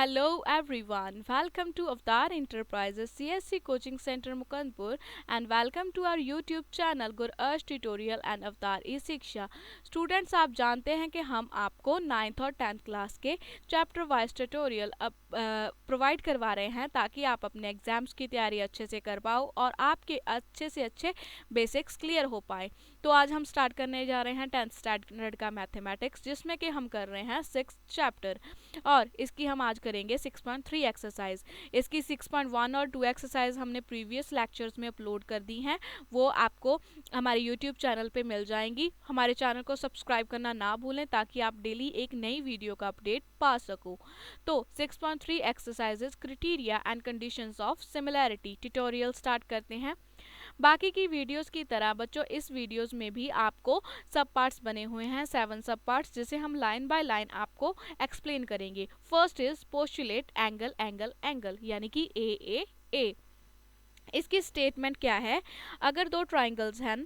Hello everyone, welcome to Avtar Enterprises CSC Coaching Center Mukandpur and welcome to our YouTube channel Gurursh Tutorial and Avtar E-शिक्षा। Students आप जानते हैं कि हम आपको 9th और 10th क्लास के चैप्टर वाइज ट्यूटोरियल प्रोवाइड करवा रहे हैं ताकि आप अपने एग्जाम्स की तैयारी अच्छे से कर पाओ और आपके अच्छे से अच्छे बेसिक्स क्लियर हो पाए। तो आज हम स्टार्ट करने जा रहे हैं 10th स्टैंडर्ड का मैथमेटिक्स, जिसमें कि हम कर रहे हैं 6th चैप्टर और इसकी हम आज करेंगे 6.3 एक्सरसाइज। इसकी 6.1 और 2 एक्सरसाइज हमने प्रीवियस लेक्चर्स में अपलोड कर दी हैं, वो आपको हमारे यूट्यूब चैनल पे मिल जाएंगी। हमारे चैनल को सब्सक्राइब करना ना भूलें ताकि आप डेली एक नई वीडियो का अपडेट पा सको। तो 6.3 exercises criteria and conditions of similarity tutorial start करते हैं। बाकी की वीडियोस की तरह बच्चों इस वीडियोस में भी आपको सब पार्ट्स बने हुए हैं, 7 सब पार्ट्स, जिसे हम लाइन बाय लाइन आपको एक्सप्लेन करेंगे। First is postulate angle angle angle यानी कि ए। इसकी स्टेटमेंट क्या है? अगर दो ट्राइंगल्स हैं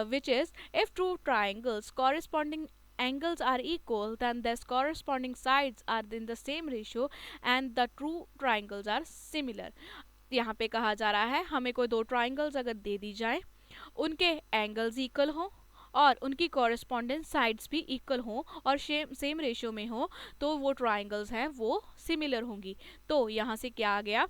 which is if two triangles corresponding angles are equal then the corresponding sides are in the same ratio and the true triangles are similar। यहाँ पे कहा जा रहा है हमें कोई दो ट्राइंगल्स अगर दे दी जाए, उनके एंगल्स इक्वल हो और उनकी कॉरेस्पॉन्डेंट साइड्स भी इक्वल हो और सेम रेशियो में हो, तो वो ट्राइंगल्स हैं वो सिमिलर होंगी। तो यहाँ से क्या आ गया,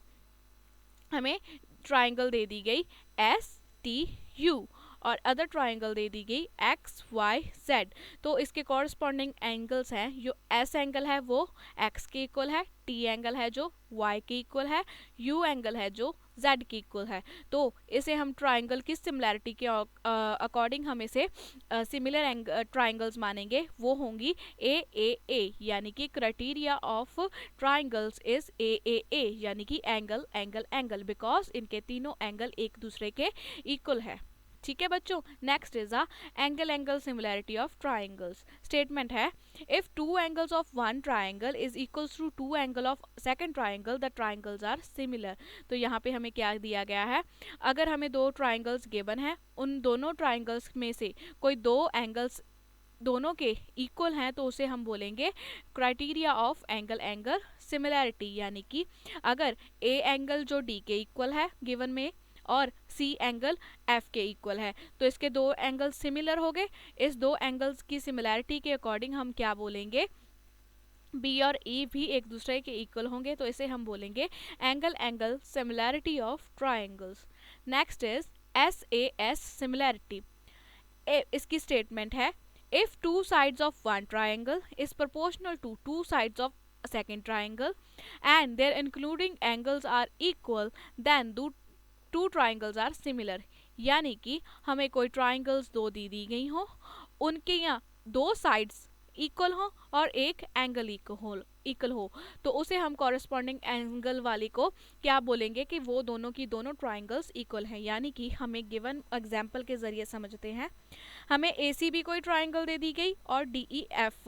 हमें ट्राइंगल दे दी गई एस टी यू और अदर ट्राइंगल दे दी गई एक्स वाई जेड। तो इसके कॉरस्पॉन्डिंग एंगल्स हैं, जो एस एंगल है वो एक्स के इक्वल है, टी एंगल है जो वाई के इक्वल है, यू एंगल है जो जेड के इक्वल है। तो इसे हम ट्राइंगल की सिमिलैरिटी के अकॉर्डिंग हम इसे सिमिलर ट्राइंगल्स मानेंगे। वो होंगी ए यानी कि criteria of triangles is a यानी कि एंगल एंगल एंगल, बिकॉज इनके तीनों एंगल एक दूसरे के इक्वल है। ठीक है बच्चों, next is a angle angle similarity of triangles. Statement है if two angles of one triangle is equals to two angle of second triangle the triangles are similar. तो यहाँ पे हमें क्या दिया गया है, अगर हमें दो ट्राइंगल्स गिवन है, उन दोनों ट्राइंगल्स में से कोई दो एंगल्स दोनों के इक्वल हैं तो उसे हम बोलेंगे criteria of angle angle similarity. यानी कि अगर ए एंगल जो डी के इक्वल है गिवन में और सी एंगल एफ के इक्वल है, तो इसके दो एंगल सिमिलर हो गए। इस दो एंगल्स की सिमिलैरिटी के अकॉर्डिंग हम क्या बोलेंगे, बी और ई भी एक दूसरे के इक्वल होंगे, तो इसे हम बोलेंगे angle angle similarity of triangles. Next is S A S similarity. इसकी स्टेटमेंट है if two sides of one triangle is proportional to two sides of second triangle and their including angles are equal then two triangles are similar. यानी कि हमें कोई triangles दो दी गई हो, उनके यहाँ दो साइड्स इक्वल हो और एक एंगल इक्वल हो, तो उसे हम कॉरेस्पॉन्डिंग एंगल वाली को क्या बोलेंगे कि वो दोनों की दोनों ट्राइंगल्स इक्वल हैं। यानी कि हमें गिवन एग्जाम्पल के जरिए समझते हैं। हमें ए सी बी कोई ट्राइंगल दे दी गई और डी ई एफ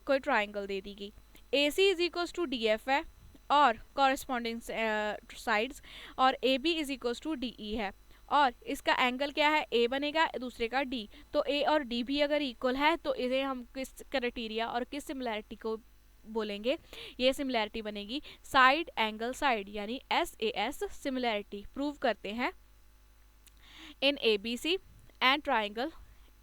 कोई ट्राइंगल दे दी गई। A C is equals to D F है और कॉरेस्पॉन्डिंग साइड्स, और A B is equals to D E है और इसका एंगल क्या है, ए बनेगा, दूसरे का डी। तो ए और डी भी अगर इक्वल है तो इसे हम किस क्राइटेरिया और किस सिमिलैरिटी को बोलेंगे, ये सिमिलैरिटी बनेगी साइड एंगल साइड यानी S A S similarity. Prove करते हैं in A B C and triangle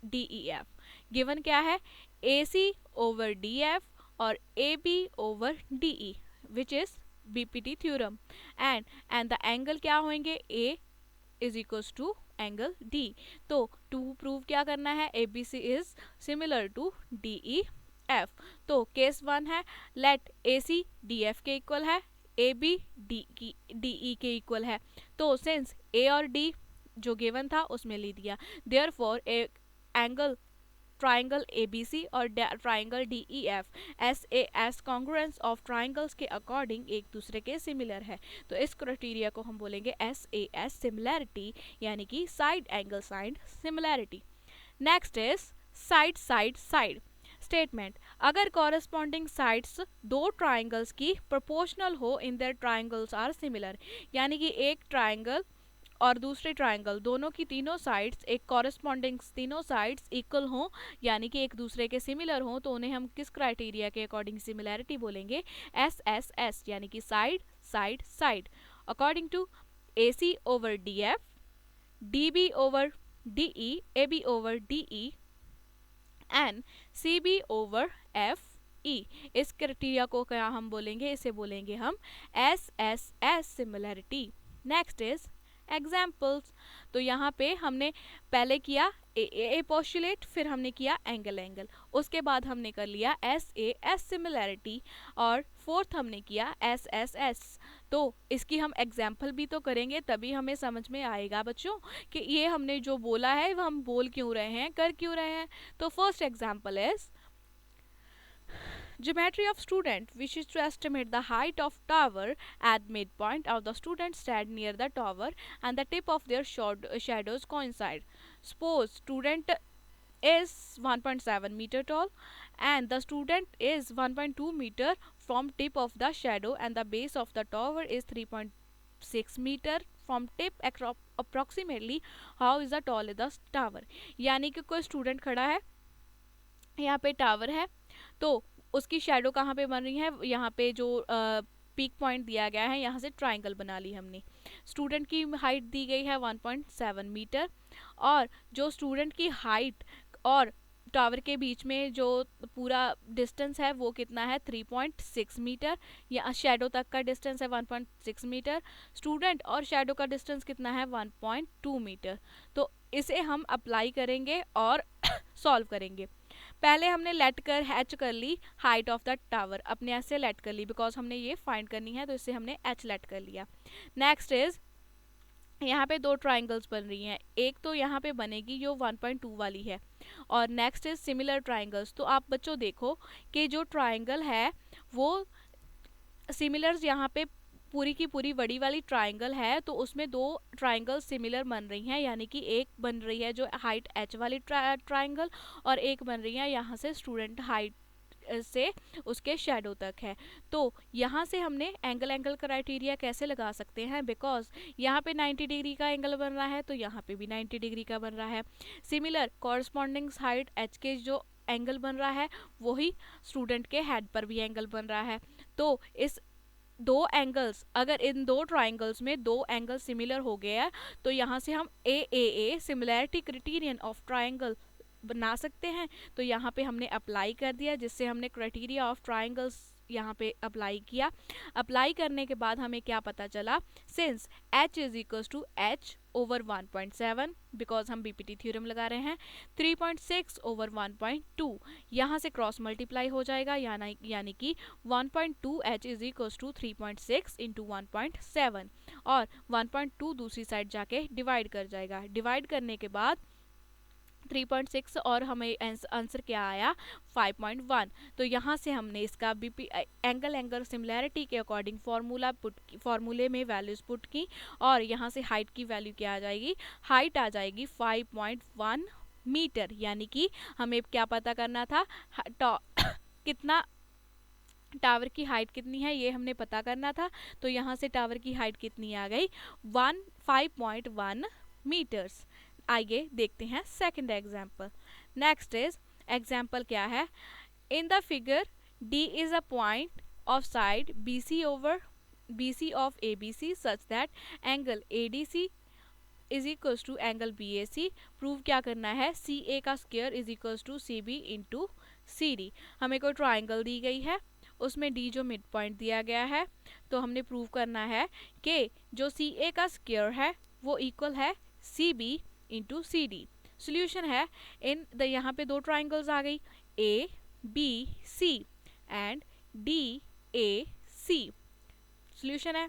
D E F. Given क्या है, A C over D F और A B over D E which is BPT theorem and the angle क्या होंगे, A is equals to angle D। तो to prove क्या करना है, ABC is similar to DEF। तो केस 1 है let AC DF के इक्वल है, AB DE के इक्वल है। तो since A और D जो गिवन था उसमें ले दिया, therefore एक एंगल ट्राइंगल ABC और triangle DEF S A S congruence of triangles के अकॉर्डिंग एक दूसरे के सिमिलर है। तो इस क्राइटेरिया को हम बोलेंगे एस ए एस सिमिलैरिटी यानी कि side angle side similarity. Next is side side side. Statement अगर कॉरेस्पॉन्डिंग साइड्स दो ट्राइंगल्स की प्रोपोर्शनल हो इन देयर ट्राइंगल्स आर सिमिलर। यानी कि एक ट्राइंगल और दूसरे ट्राइंगल दोनों की तीनों साइड्स एक कॉरेस्पॉन्डिंग तीनों साइड्स इक्वल हों, यानी कि एक दूसरे के सिमिलर हों, तो उन्हें हम किस क्राइटेरिया के अकॉर्डिंग सिमिलैरिटी बोलेंगे? एस एस एस, यानी कि side side side. According to A C over D F, D B over D E, A B over D E and C B over F E. इस criteria को क्या हम बोलेंगे? इसे बोलेंगे हम S S S similarity. Next is examples. तो यहाँ पे हमने पहले किया ए पोस्टुलेट, फिर हमने किया एंगल एंगल, उसके बाद हमने कर लिया एस ए एस सिमिलैरिटी, और फोर्थ हमने किया एस एस एस। तो इसकी हम एग्जाम्पल भी तो करेंगे, तभी हमें समझ में आएगा बच्चों कि ये हमने जो बोला है वो हम बोल क्यों रहे हैं, कर क्यों रहे हैं। तो first example is geometry of student wishes to estimate the height of tower at midpoint of the student stand near the tower and the tip of their shadows coincide. Suppose student is 1.7 meter tall and the student is 1.2 meter from tip of the shadow and the base of the tower is 3.6 meter from tip approximately. How is the tall is the tower? यानी कि कोई student खड़ा है, यहाँ पे tower है, तो उसकी शेडो कहाँ पे बन रही है? यहाँ पे जो पीक पॉइंट दिया गया है, यहाँ से ट्राइंगल बना ली हमने। स्टूडेंट की हाइट दी गई है 1.7 मीटर, और जो स्टूडेंट की हाइट और टावर के बीच में जो पूरा डिस्टेंस है वो कितना है? 3.6 मीटर। या शेडो तक का डिस्टेंस है 1.6 मीटर, स्टूडेंट और शेडो का डिस्टेंस कितना है? 1.2 मीटर। तो इसे हम अप्लाई करेंगे और सॉल्व करेंगे। पहले हमने लेट कर एच कर ली हाइट ऑफ द टावर, अपने ऐसे लेट कर ली बिकॉज हमने ये फाइंड करनी है, तो इससे हमने एच लेट कर लिया। नेक्स्ट इज यहाँ पे दो ट्राइंगल्स बन रही हैं, एक तो यहाँ पे बनेगी जो 1.2 वाली है, और नेक्स्ट इज सिमिलर ट्राइंगल्स। तो आप बच्चों देखो कि जो ट्राइंगल है वो सिमिलर्स यहाँ पे पूरी की पूरी बड़ी वाली ट्राइंगल है, तो उसमें दो ट्राइंगल सिमिलर बन रही हैं, यानी कि एक बन रही है जो हाइट एच वाली ट्राइंगल, और एक बन रही है यहाँ से स्टूडेंट हाइट से उसके शेडो तक है। तो यहाँ से हमने एंगल एंगल क्राइटेरिया कैसे लगा सकते हैं? बिकॉज यहाँ पे 90 डिग्री का एंगल बन रहा है, तो यहाँ पे भी 90 डिग्री का बन रहा है। सिमिलर कॉरस्पॉन्डिंग हाइट एच के जो एंगल बन रहा है वही स्टूडेंट के हेड पर भी एंगल बन रहा है। तो इस दो एंगल्स, अगर इन दो ट्राइंगल्स में दो एंगल सिमिलर हो गया तो यहाँ से हम A similarity criterion of triangle बना सकते हैं। तो यहाँ पे हमने अप्लाई कर दिया, जिससे हमने क्राइटेरिया ऑफ ट्राइंगल्स यहाँ पे अप्लाई किया। अप्लाई करने के बाद हमें क्या पता चला? Since h is equals to h over 1.7, because हम बीपीटी थ्योरम लगा रहे हैं, 3.6 ओवर 1.2 यहाँ से क्रॉस मल्टीप्लाई हो जाएगा, यानी कि 1.2 h is equals to 3.6 into 1.7, और 1.2 दूसरी साइड जाके डिवाइड कर जाएगा। डिवाइड करने के बाद 3.6 और हमें आंसर क्या आया? 5.1। तो यहाँ से हमने इसका बीपी एंगल एंगल सिमिलैरिटी के अकॉर्डिंग फॉर्मूले में वैल्यूज पुट की, और यहाँ से हाइट की वैल्यू क्या आ जाएगी? हाइट आ जाएगी 5.1 मीटर, यानी कि हमें क्या पता करना था? कितना टावर की हाइट कितनी है ये हमने पता करना था। तो यहाँ से टावर की हाइट कितनी आ गई? 5.1 मीटर्स। आइए देखते हैं second example. Next is example क्या है? In the figure D is a point of side B C of A B C such that angle A D C is equals to angle B A C. Prove क्या करना है? C A का square is equals to C B into C D. हमें कोई triangle दी गई है, उसमें D जो मिड पॉइंट दिया गया है, तो हमने प्रूव करना है कि जो सी ए का स्क्वायर है वो इक्वल है C B into C D. Solution है इन द, यहाँ पे दो ट्राइंगल्स आ गई, A B C and D A C. Solution है,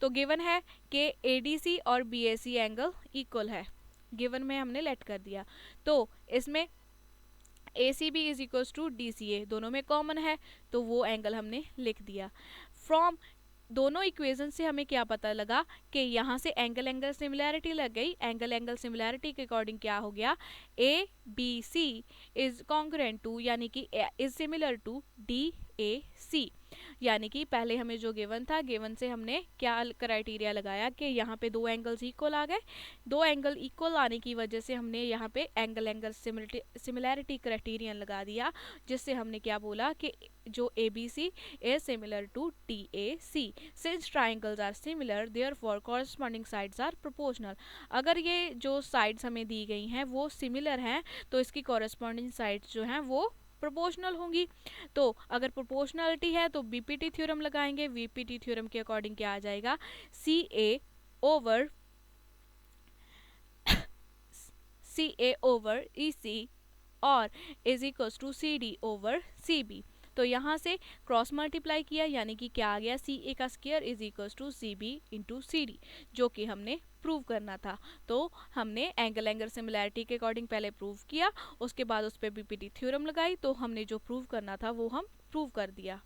तो गिवन है कि ए डी सी और B A C angle equal है, गिवन में हमने लेट कर दिया। तो इसमें A C B is equals to D C A, दोनों में कॉमन है, तो वो एंगल हमने लिख दिया। फ्रॉम दोनों इक्वेशन से हमें क्या पता लगा कि यहाँ से एंगल एंगल सिमिलैरिटी लग गई। एंगल एंगल सिमिलैरिटी के अकॉर्डिंग क्या हो गया? A B C is congruent to, यानी कि is similar to D C. यानी कि पहले हमें जो गिवन था, गिवन से हमने क्या क्राइटेरिया लगाया कि यहाँ पे दो एंगल्स इक्वल आ गए। दो एंगल इक्वल आने की वजह से हमने यहाँ पे एंगल सिमिलैरिटी क्राइटेरियन लगा दिया, जिससे हमने क्या बोला कि जो ABC is similar to TAC. Since triangles are similar, therefore corresponding sides are proportional. अगर ये जो साइड्स हमें दी गई हैं वो सिमिलर हैं, तो इसकी कॉरस्पॉन्डिंग साइड्स जो हैं वो प्रोपोर्शनल होंगी। तो अगर प्रोपोर्शनलिटी है तो बीपीटी थ्योरम लगाएंगे। बीपीटी थ्योरम के अकॉर्डिंग क्या आ जाएगा, CA ओवर EC और is equals to CD over CB। तो यहाँ से क्रॉस मल्टीप्लाई किया, यानी कि क्या आ गया, CA का square is equals to CB into CD, जो कि हमने प्रूव करना था। तो हमने एंगल सिमिलैरिटी के अकॉर्डिंग पहले प्रूव किया, उसके बाद उस पर बीपीटी थ्योरम लगाई, तो हमने जो प्रूव करना था वो हम प्रूव कर दिया।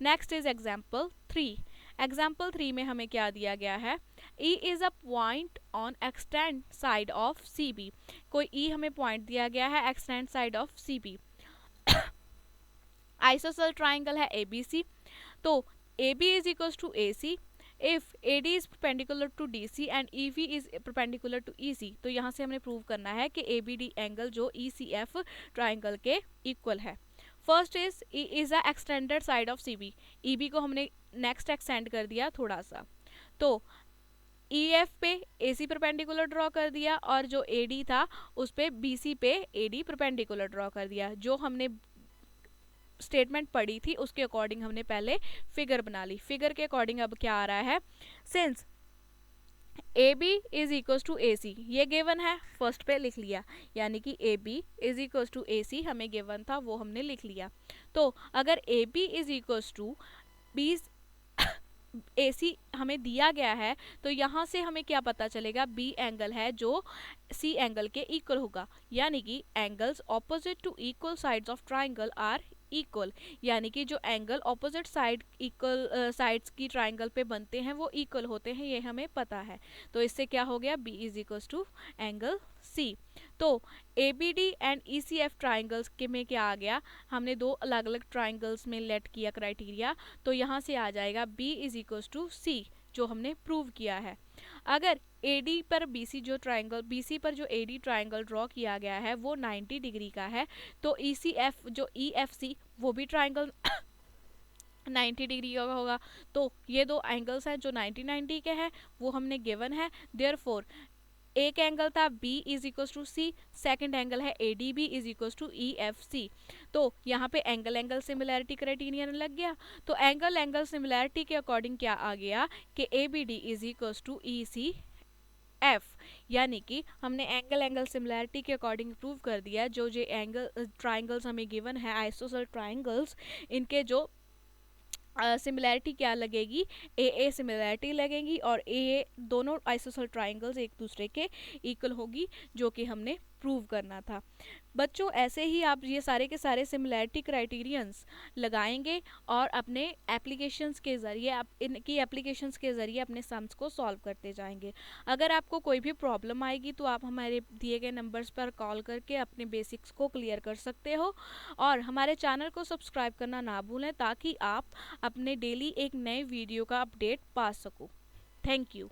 Next is example 3। एग्जाम्पल 3 में हमें क्या दिया गया है, E is a point on extend side of CB। कोई E हमें पॉइंट दिया गया है extend side of CB। ISOCELL triangle है ABC, तो AB is equals to AC if AD is perpendicular to DC and EV is perpendicular to EC। तो यहाँ से हमने प्रूव करना है कि ABD एंगल जो ECF ट्राइंगल के इक्वल है। First is E is a extended side of CB। EB को हमने नेक्स्ट एक्सटेंड कर दिया थोड़ा सा, तो EF पे AC परपेंडिकुलर ड्रॉ कर दिया, और जो AD था उस पे BC पे AD परपेंडिकुलर ड्रॉ कर दिया। जो हमने स्टेटमेंट पढ़ी थी उसके अकॉर्डिंग हमने पहले फिगर बना ली। फिगर के अकॉर्डिंग अब क्या आ रहा है, since AB is equal to AC, ये गिवन है, फर्स्ट पे लिख लिया, यानी कि AB is equal to AC हमें गिवन था वो हमने लिख लिया। तो अगर AB is equal to AC हमें दिया गया है, तो यहाँ से हमें क्या पता चलेगा, B एंगल है जो C एंगल के इक्वल होगा, यानी कि angles opposite to equal sides of triangle are equal. यानी कि जो angle opposite side equal sides की ट्राइंगल पे बनते हैं वो इक्वल होते हैं, ये हमें पता है। तो इससे क्या हो गया, B is equal to angle C। तो ABD एंड ECF ट्राइंगल्स के में क्या आ गया, हमने दो अलग अलग ट्राइंगल्स में लेट किया क्राइटेरिया, तो यहाँ से आ जाएगा B is equal to C, जो हमने प्रूव किया है। अगर AD पर BC जो ट्राइंगल, BC पर जो AD ट्राइंगल ड्रॉ किया गया है वो 90 डिग्री का है, तो ECF जो EFC वो भी ट्राइंगल 90 डिग्री का होगा। तो ये दो एंगल्स हैं जो 90 के हैं, वो हमने गिवन है। देयरफॉर एक एंगल था B is equal to C, second angle है ADB is equal to EFC। तो यहाँ पे एंगल सिमिलैरिटी क्राइटेरियन लग गया। तो एंगल सिमिलैरिटी के अकॉर्डिंग क्या आ गया कि ABD is equal to ECF, यानी कि हमने एंगल सिमिलैरिटी के अकॉर्डिंग प्रूव कर दिया। जो एंगल ट्राइंगल्स हमें गिवन है आइसोसेल ट्राइंगल्स, इनके जो सिमिलैरिटी क्या लगेगी, AA सिमिलैरिटी लगेगी, और AA दोनों आइसोसेल ट्राइंगल्स एक दूसरे के इक्वल होगी, जो कि हमने प्रूव करना था। बच्चों ऐसे ही आप ये सारे के सारे सिमिलैरिटी क्राइटेरियंस लगाएंगे और अपने एप्लीकेशंस के ज़रिए, आप इनकी एप्लीकेशंस के ज़रिए अपने सम्स को सॉल्व करते जाएंगे। अगर आपको कोई भी प्रॉब्लम आएगी तो आप हमारे दिए गए नंबर्स पर कॉल करके अपने बेसिक्स को क्लियर कर सकते हो, और हमारे चैनल को सब्सक्राइब करना ना भूलें, ताकि आप अपने डेली एक नए वीडियो का अपडेट पा सको। Thank you.